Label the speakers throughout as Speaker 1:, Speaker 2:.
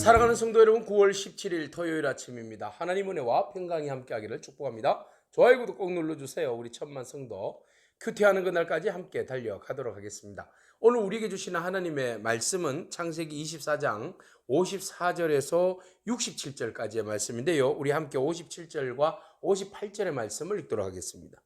Speaker 1: 사랑하는 성도 여러분, 9월 17일 토요일 아침입니다. 하나님 은혜와 평강이 함께하기를 축복합니다. 좋아요, 구독 꼭 눌러주세요. 우리 천만 성도 큐티하는 그날까지 함께 달려가도록 하겠습니다. 오늘 우리에게 주시는 하나님의 말씀은 창세기 24장 54절에서 67절까지의 말씀인데요. 우리 함께 57절과 58절의 말씀을 읽도록 하겠습니다.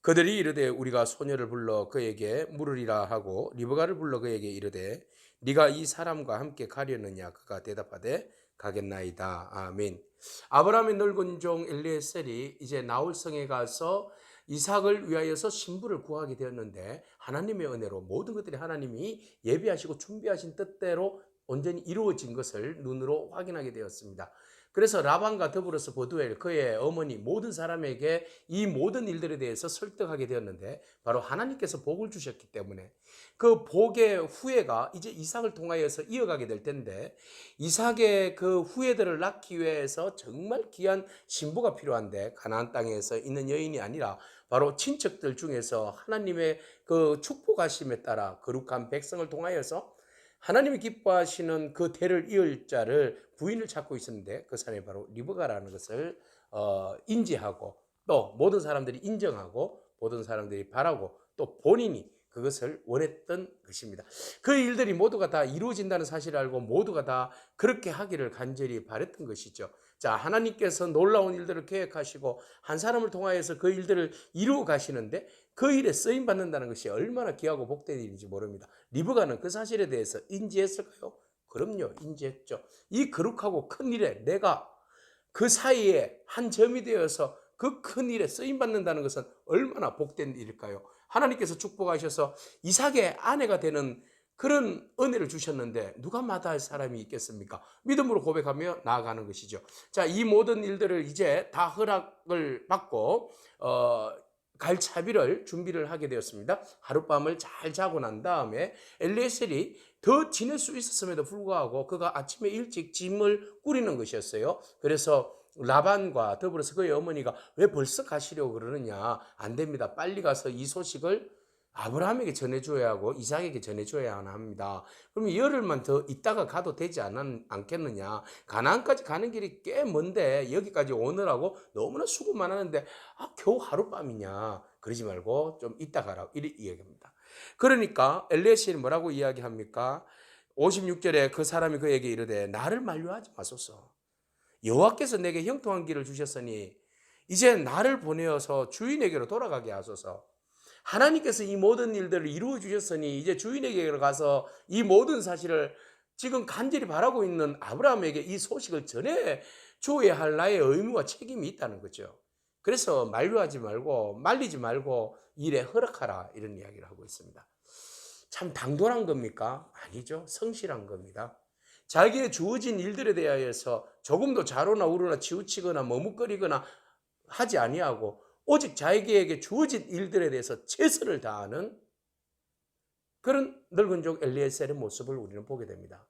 Speaker 1: 그들이 이르되 우리가 소녀를 불러 그에게 물으리라 하고 리브가를 불러 그에게 이르되 네가 이 사람과 함께 가려느냐. 그가 대답하되 가겠나이다. 아멘. 아브라함의 늙은 종 엘리에셀이 이제 나홀성에 가서 이삭을 위하여서 신부를 구하게 되었는데 하나님의 은혜로 모든 것들이 하나님이 예비하시고 준비하신 뜻대로 온전히 이루어진 것을 눈으로 확인하게 되었습니다. 그래서 라반과 더불어서 버두엘 그의 어머니 모든 사람에게 이 모든 일들에 대해서 설득하게 되었는데 바로 하나님께서 복을 주셨기 때문에 그 복의 후예가 이제 이삭을 통하여서 이어가게 될 텐데, 이삭의 그 후예들을 낳기 위해서 정말 귀한 신부가 필요한데 가나안 땅에서 있는 여인이 아니라 바로 친척들 중에서 하나님의 그 축복하심에 따라 거룩한 백성을 통하여서 하나님이 기뻐하시는 그 대를 이을 자를 부인을 찾고 있었는데 그 사람이 바로 리브가라는 것을 인지하고 또 모든 사람들이 인정하고 모든 사람들이 바라고 또 본인이 그것을 원했던 것입니다. 그 일들이 모두가 다 이루어진다는 사실을 알고 모두가 다 그렇게 하기를 간절히 바랬던 것이죠. 자, 하나님께서 놀라운 일들을 계획하시고 한 사람을 통하여서 그 일들을 이루어 가시는데 그 일에 쓰임 받는다는 것이 얼마나 귀하고 복된 일인지 모릅니다. 리브가는 그 사실에 대해서 인지했을까요? 그럼요, 인지했죠. 이 거룩하고 큰 일에 내가 그 사이에 한 점이 되어서 그 큰 일에 쓰임 받는다는 것은 얼마나 복된 일일까요? 하나님께서 축복하셔서 이삭의 아내가 되는 그런 은혜를 주셨는데 누가 마다할 사람이 있겠습니까? 믿음으로 고백하며 나아가는 것이죠. 자, 이 모든 일들을 이제 다 허락을 받고 갈 차비를 준비를 하게 되었습니다. 하룻밤을 잘 자고 난 다음에 엘리에셀이 더 지낼 수 있었음에도 불구하고 그가 아침에 일찍 짐을 꾸리는 것이었어요. 그래서 라반과 더불어서 그의 어머니가 왜 벌써 가시려고 그러느냐. 안 됩니다. 빨리 가서 이 소식을 아브라함에게 전해줘야 하고 이삭에게 전해줘야 합니다. 그러면 열흘만 더 있다가 가도 되지 않겠느냐. 가나안까지 가는 길이 꽤 먼데 여기까지 오느라고 너무나 수고만 하는데 겨우 하룻밤이냐. 그러지 말고 좀 이따 가라고 이렇게 이야기합니다. 그러니까 엘리에셀이 뭐라고 이야기합니까? 56절에 그 사람이 그에게 이르되 나를 만류하지 마소서. 여호와께서 내게 형통한 길을 주셨으니 이제 나를 보내어서 주인에게로 돌아가게 하소서. 하나님께서 이 모든 일들을 이루어 주셨으니 이제 주인에게 가서 이 모든 사실을 지금 간절히 바라고 있는 아브라함에게 이 소식을 전해 줘야 할 나의 의무와 책임이 있다는 거죠. 그래서 만류하지 말고 말리지 말고 일에 허락하라 이런 이야기를 하고 있습니다. 참 당돌한 겁니까? 아니죠. 성실한 겁니다. 자기의 주어진 일들에 대하여서 조금도 좌로나 우로나 치우치거나 머뭇거리거나 하지 아니하고 오직 자기에게 주어진 일들에 대해서 최선을 다하는 그런 늙은 종 엘리에셀의 모습을 우리는 보게 됩니다.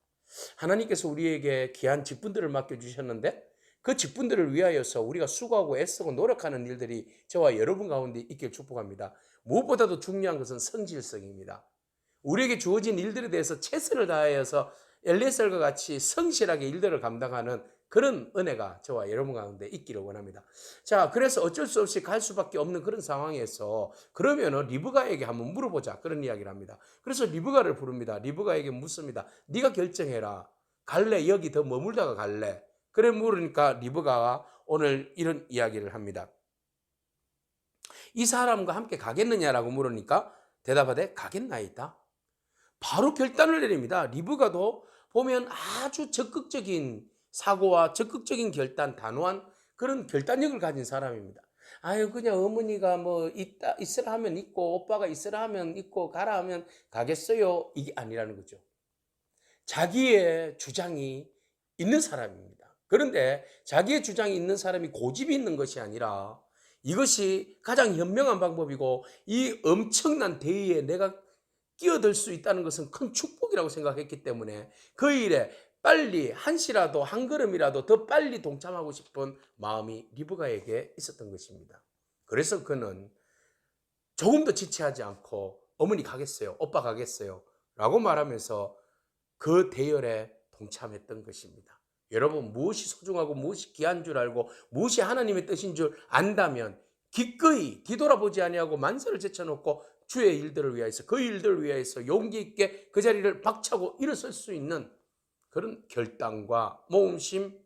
Speaker 1: 하나님께서 우리에게 귀한 직분들을 맡겨주셨는데 그 직분들을 위하여서 우리가 수고하고 애쓰고 노력하는 일들이 저와 여러분 가운데 있길 축복합니다. 무엇보다도 중요한 것은 성실성입니다. 우리에게 주어진 일들에 대해서 최선을 다하여서 엘리에셀과 같이 성실하게 일들을 감당하는 그런 은혜가 저와 여러분 가운데 있기를 원합니다. 자, 그래서 어쩔 수 없이 갈 수밖에 없는 그런 상황에서 그러면은 리브가에게 한번 물어보자 그런 이야기를 합니다. 그래서 리브가를 부릅니다. 리브가에게 묻습니다. 네가 결정해라. 갈래? 여기 더 머물다가 갈래? 그래 물으니까 리브가가 오늘 이런 이야기를 합니다. 이 사람과 함께 가겠느냐라고 물으니까 대답하되 가겠나이다. 바로 결단을 내립니다. 리브가도 보면 아주 적극적인 사고와 적극적인 결단, 단호한 그런 결단력을 가진 사람입니다. 아유, 그냥 어머니가 뭐 있으라 하면 있고 오빠가 있으라 하면 있고 가라 하면 가겠어요. 이게 아니라는 거죠. 자기의 주장이 있는 사람입니다. 그런데 자기의 주장이 있는 사람이 고집이 있는 것이 아니라 이것이 가장 현명한 방법이고 이 엄청난 대의에 내가 끼어들 수 있다는 것은 큰 축복이라고 생각했기 때문에 그 일에 빨리 한시라도 한 걸음이라도 더 빨리 동참하고 싶은 마음이 리브가에게 있었던 것입니다. 그래서 그는 조금도 지체하지 않고 어머니 가겠어요, 오빠 가겠어요 라고 말하면서 그 대열에 동참했던 것입니다. 여러분, 무엇이 소중하고 무엇이 귀한 줄 알고 무엇이 하나님의 뜻인 줄 안다면 기꺼이 뒤돌아보지 아니하고 만세를 제쳐놓고 주의 일들을 위하여서, 그 일들을 위하여서 용기 있게 그 자리를 박차고 일어설 수 있는 그런 결단과 모험심,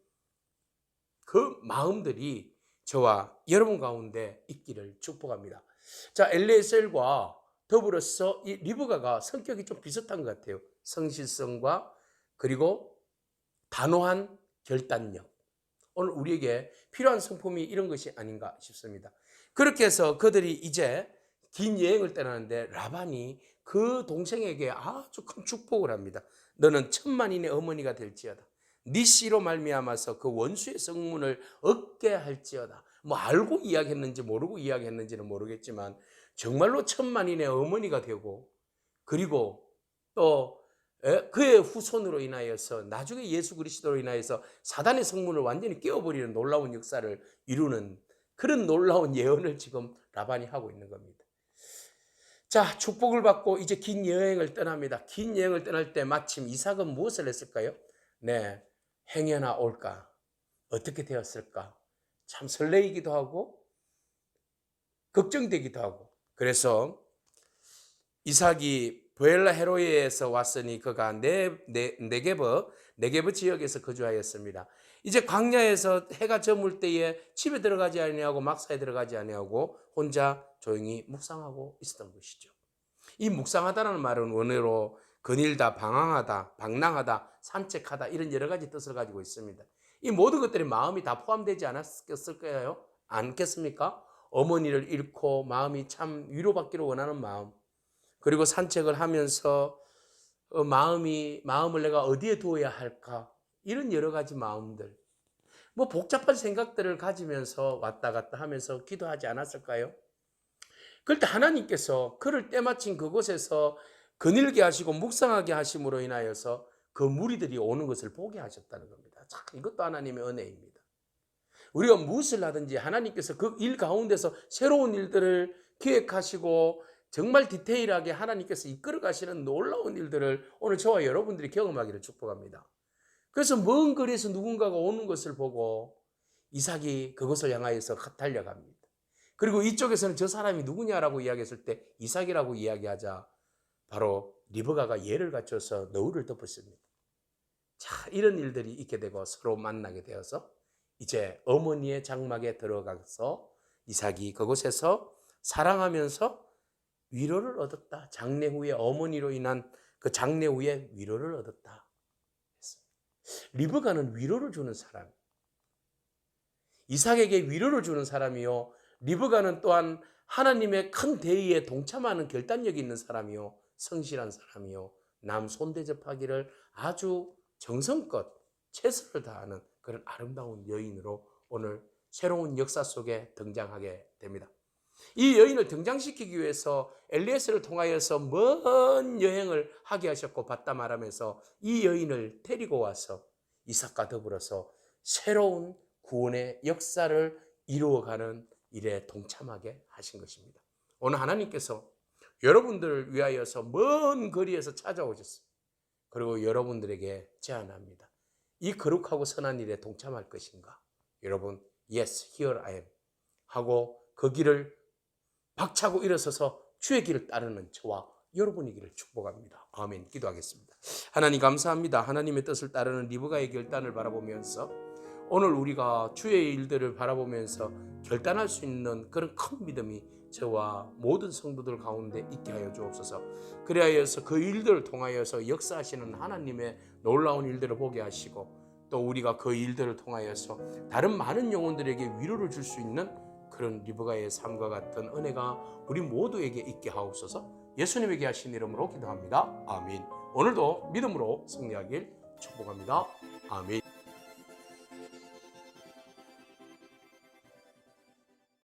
Speaker 1: 그 마음들이 저와 여러분 가운데 있기를 축복합니다. 자, 엘리에셀과 더불어서 이 리브가가 성격이 좀 비슷한 것 같아요. 성실성과 그리고 단호한 결단력. 오늘 우리에게 필요한 성품이 이런 것이 아닌가 싶습니다. 그렇게 해서 그들이 이제 긴 여행을 떠나는데 라반이 그 동생에게 아주 큰 축복을 합니다. 너는 천만인의 어머니가 될지어다. 네 씨로 말미암아서 그 원수의 성문을 얻게 할지어다. 뭐 알고 이야기했는지 모르고 이야기했는지는 모르겠지만 정말로 천만인의 어머니가 되고, 그리고 또 그의 후손으로 인하여서 나중에 예수 그리스도로 인하여서 사단의 성문을 완전히 깨어버리는 놀라운 역사를 이루는 그런 놀라운 예언을 지금 라반이 하고 있는 겁니다. 자, 축복을 받고 이제 긴 여행을 떠납니다. 긴 여행을 떠날 때 마침 이삭은 무엇을 했을까요? 네, 행여나 올까? 어떻게 되었을까? 참 설레이기도 하고 걱정되기도 하고. 그래서 이삭이 브엘라 헤로이에서 왔으니 그가 네게브 지역에서 거주하였습니다. 이제 광야에서 해가 저물 때에 집에 들어가지 아니하고 막사에 들어가지 아니하고 혼자 조용히 묵상하고 있었던 것이죠. 이 묵상하다라는 말은 원어로 거닐다, 방황하다, 방랑하다, 산책하다 이런 여러 가지 뜻을 가지고 있습니다. 이 모든 것들이 마음이 다 포함되지 않았을까요? 않겠습니까? 어머니를 잃고 마음이 참 위로받기를 원하는 마음, 그리고 산책을 하면서 마음을 내가 어디에 두어야 할까, 이런 여러 가지 마음들, 뭐 복잡한 생각들을 가지면서 왔다 갔다 하면서 기도하지 않았을까요? 그럴 때 하나님께서 그를 때마침 그곳에서 거닐게 하시고 묵상하게 하심으로 인하여서 그 무리들이 오는 것을 보게 하셨다는 겁니다. 참, 이것도 하나님의 은혜입니다. 우리가 무엇을 하든지 하나님께서 그 일 가운데서 새로운 일들을 기획하시고 정말 디테일하게 하나님께서 이끌어 가시는 놀라운 일들을 오늘 저와 여러분들이 경험하기를 축복합니다. 그래서 먼 거리에서 누군가가 오는 것을 보고 이삭이 그것을 향하여서 달려갑니다. 그리고 이쪽에서는 저 사람이 누구냐라고 이야기했을 때 이삭이라고 이야기하자 바로 리브가가 예를 갖춰서 너울을 덮었습니다. 자, 이런 일들이 있게 되고 서로 만나게 되어서 이제 어머니의 장막에 들어가서 이삭이 그곳에서 사랑하면서 위로를 얻었다. 장래 후에 어머니로 인한 그 장래 후에 위로를 얻었다. 리브가는 위로를 주는 사람, 이삭에게 위로를 주는 사람이요, 리브가는 또한 하나님의 큰 대의에 동참하는 결단력이 있는 사람이요, 성실한 사람이요, 남 손대접하기를 아주 정성껏 최선을 다하는 그런 아름다운 여인으로 오늘 새로운 역사 속에 등장하게 됩니다. 이 여인을 등장시키기 위해서 엘리에셀을 통하여서 먼 여행을 하게 하셨고 봤다 말하면서 이 여인을 데리고 와서 이삭과 더불어서 새로운 구원의 역사를 이루어가는 일에 동참하게 하신 것입니다. 오늘 하나님께서 여러분들을 위하여서 먼 거리에서 찾아오셨습니다. 그리고 여러분들에게 제안합니다. 이 거룩하고 선한 일에 동참할 것인가? 여러분, yes, here I am 하고 그 길을 박차고 일어서서 주의 길을 따르는 저와 여러분이기를 축복합니다. 아멘. 기도하겠습니다. 하나님 감사합니다. 하나님의 뜻을 따르는 리브가의 결단을 바라보면서 오늘 우리가 주의 일들을 바라보면서 결단할 수 있는 그런 큰 믿음이 저와 모든 성도들 가운데 있게 하여 주옵소서. 그리하여서 그 일들을 통하여서 역사하시는 하나님의 놀라운 일들을 보게 하시고 또 우리가 그 일들을 통하여서 다른 많은 영혼들에게 위로를 줄 수 있는 그런 리브가의 삶과 같은 은혜가 우리 모두에게 있게 하옵소서. 예수님에게 하신 이름으로 기도합니다. 아멘. 오늘도 믿음으로 승리하길 축복합니다. 아멘.